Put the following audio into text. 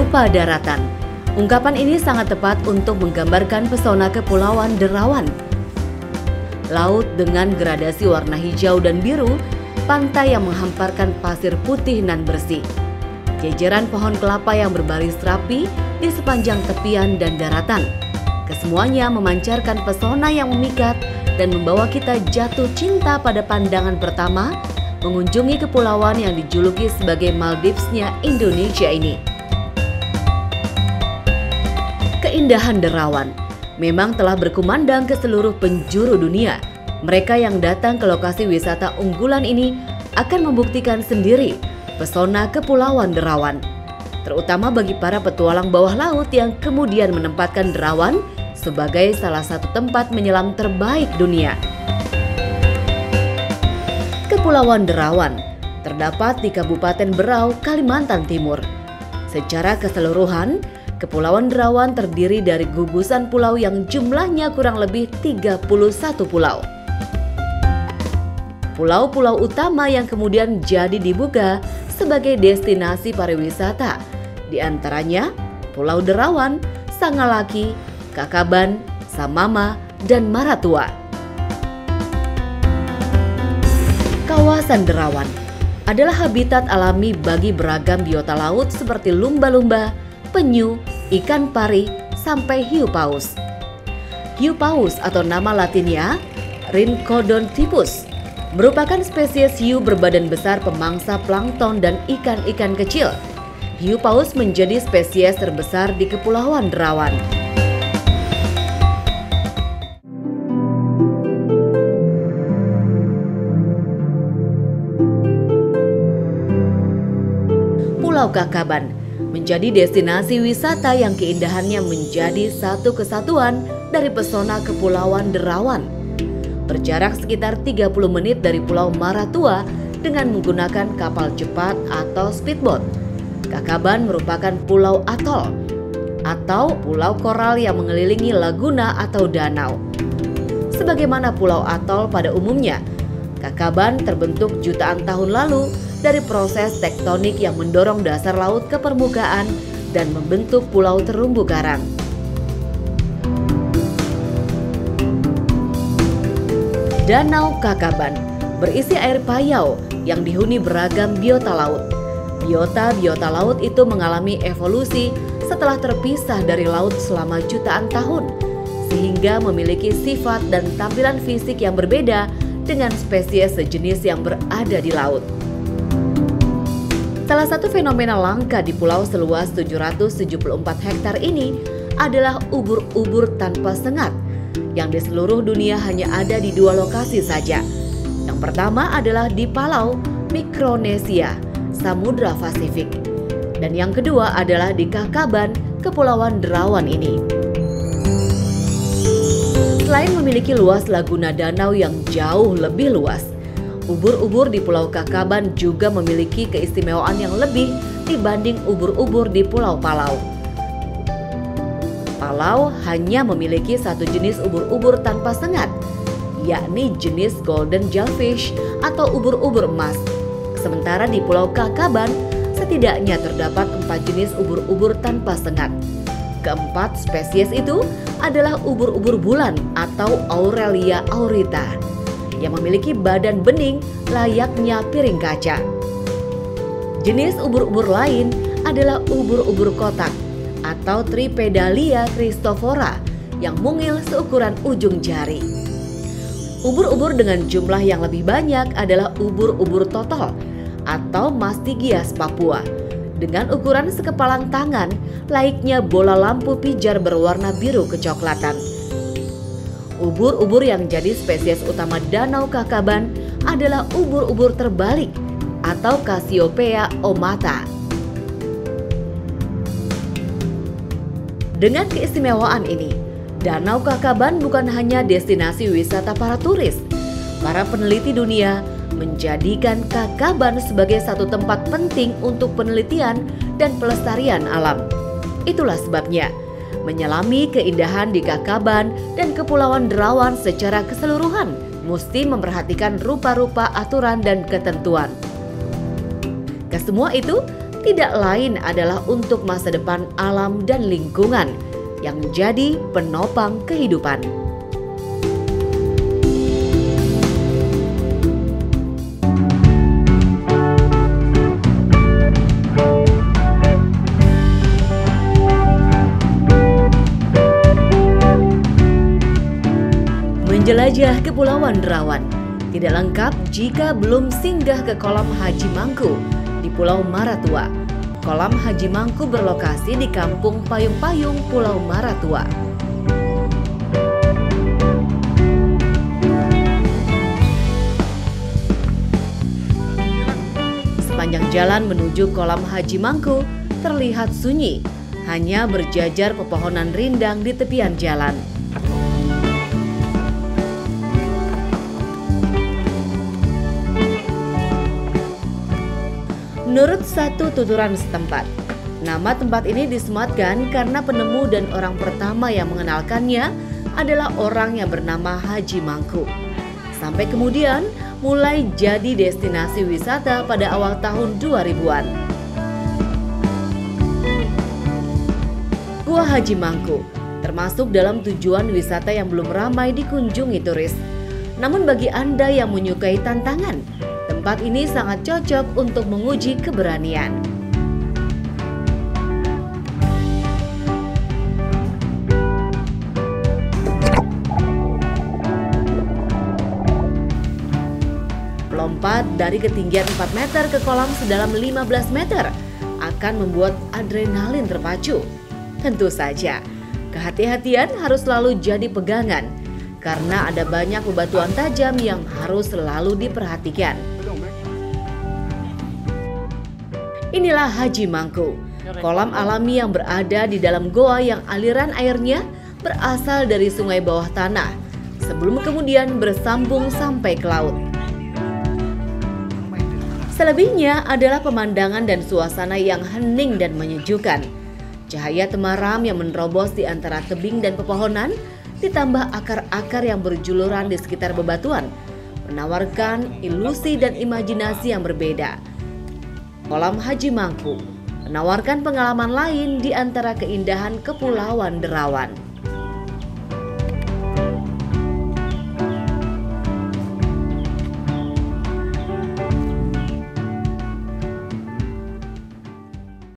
berupa daratan. Ungkapan ini sangat tepat untuk menggambarkan pesona Kepulauan Derawan. Laut dengan gradasi warna hijau dan biru, pantai yang menghamparkan pasir putih nan bersih. Jejeran pohon kelapa yang berbaris rapi di sepanjang tepian dan daratan. Kesemuanya memancarkan pesona yang memikat dan membawa kita jatuh cinta pada pandangan pertama mengunjungi kepulauan yang dijuluki sebagai Maldivesnya Indonesia ini. Keindahan Derawan memang telah berkumandang ke seluruh penjuru dunia. Mereka yang datang ke lokasi wisata unggulan ini akan membuktikan sendiri pesona Kepulauan Derawan, terutama bagi para petualang bawah laut yang kemudian menempatkan Derawan sebagai salah satu tempat menyelam terbaik dunia. Kepulauan Derawan terdapat di Kabupaten Berau, Kalimantan Timur. Secara keseluruhan, Kepulauan Derawan terdiri dari gugusan pulau yang jumlahnya kurang lebih 31 pulau. Pulau-pulau utama yang kemudian jadi dibuka sebagai destinasi pariwisata, di antaranya Pulau Derawan, Sangalaki, Kakaban, Samama, dan Maratua. Kawasan Derawan adalah habitat alami bagi beragam biota laut seperti lumba-lumba, penyu, ikan pari, sampai hiu paus. Hiu paus atau nama latinnya Rhincodontypus merupakan spesies hiu berbadan besar pemangsa plankton dan ikan-ikan kecil. Hiu paus menjadi spesies terbesar di Kepulauan Derawan. Pulau Kakaban menjadi destinasi wisata yang keindahannya menjadi satu kesatuan dari pesona Kepulauan Derawan. Berjarak sekitar 30 menit dari Pulau Maratua dengan menggunakan kapal cepat atau speedboat. Kakaban merupakan pulau atol atau pulau koral yang mengelilingi laguna atau danau. Sebagaimana pulau atol pada umumnya, Kakaban terbentuk jutaan tahun lalu dari proses tektonik yang mendorong dasar laut ke permukaan dan membentuk pulau terumbu karang. Danau Kakaban berisi air payau yang dihuni beragam biota laut. Biota-biota laut itu mengalami evolusi setelah terpisah dari laut selama jutaan tahun, sehingga memiliki sifat dan tampilan fisik yang berbeda dengan spesies sejenis yang berada di laut. Salah satu fenomena langka di pulau seluas 774 hektar ini adalah ubur-ubur tanpa sengat yang di seluruh dunia hanya ada di 2 lokasi saja. Yang pertama adalah di Palau, Mikronesia, Samudra Pasifik. Dan yang kedua adalah di Kakaban, Kepulauan Derawan ini. Selain memiliki luas laguna danau yang jauh lebih luas, ubur-ubur di Pulau Kakaban juga memiliki keistimewaan yang lebih dibanding ubur-ubur di Pulau Palau. Palau hanya memiliki satu jenis ubur-ubur tanpa sengat, yakni jenis golden jellyfish atau ubur-ubur emas. Sementara di Pulau Kakaban setidaknya terdapat 4 jenis ubur-ubur tanpa sengat. Keempat spesies itu adalah ubur-ubur bulan atau Aurelia aurita yang memiliki badan bening layaknya piring kaca. Jenis ubur-ubur lain adalah ubur-ubur kotak atau Tripedalia Christophora yang mungil seukuran ujung jari. Ubur-ubur dengan jumlah yang lebih banyak adalah ubur-ubur totol atau Mastigias Papua dengan ukuran sekepalan tangan layaknya bola lampu pijar berwarna biru kecoklatan. Ubur-ubur yang jadi spesies utama Danau Kakaban adalah ubur-ubur terbalik atau Cassiopeia omata. Dengan keistimewaan ini, Danau Kakaban bukan hanya destinasi wisata para turis. Para peneliti dunia menjadikan Kakaban sebagai satu tempat penting untuk penelitian dan pelestarian alam. Itulah sebabnya menyelami keindahan di Kakaban dan Kepulauan Derawan secara keseluruhan mesti memperhatikan rupa-rupa aturan dan ketentuan. Kesemua itu tidak lain adalah untuk masa depan alam dan lingkungan yang menjadi penopang kehidupan. Menjelajah Kepulauan Derawan tidak lengkap jika belum singgah ke Kolam Haji Mangku di Pulau Maratua. Kolam Haji Mangku berlokasi di Kampung Payung-Payung, Pulau Maratua. Sepanjang jalan menuju Kolam Haji Mangku terlihat sunyi, hanya berjajar pepohonan rindang di tepian jalan. Menurut satu tuturan setempat, nama tempat ini disematkan karena penemu dan orang pertama yang mengenalkannya adalah orang yang bernama Haji Mangku. Sampai kemudian mulai jadi destinasi wisata pada awal tahun 2000-an. Gua Haji Mangku termasuk dalam tujuan wisata yang belum ramai dikunjungi turis. Namun bagi Anda yang menyukai tantangan, tempat ini sangat cocok untuk menguji keberanian. Melompat dari ketinggian 4 meter ke kolam sedalam 15 meter akan membuat adrenalin terpacu. Tentu saja, kehati-hatian harus selalu jadi pegangan karena ada banyak bebatuan tajam yang harus selalu diperhatikan. Inilah Haji Mangku, kolam alami yang berada di dalam goa yang aliran airnya berasal dari sungai bawah tanah, sebelum kemudian bersambung sampai ke laut. Selebihnya adalah pemandangan dan suasana yang hening dan menyejukkan. Cahaya temaram yang menerobos di antara tebing dan pepohonan, ditambah akar-akar yang berjuluran di sekitar bebatuan, menawarkan ilusi dan imajinasi yang berbeda. Kolam Haji Mangku menawarkan pengalaman lain di antara keindahan Kepulauan Derawan.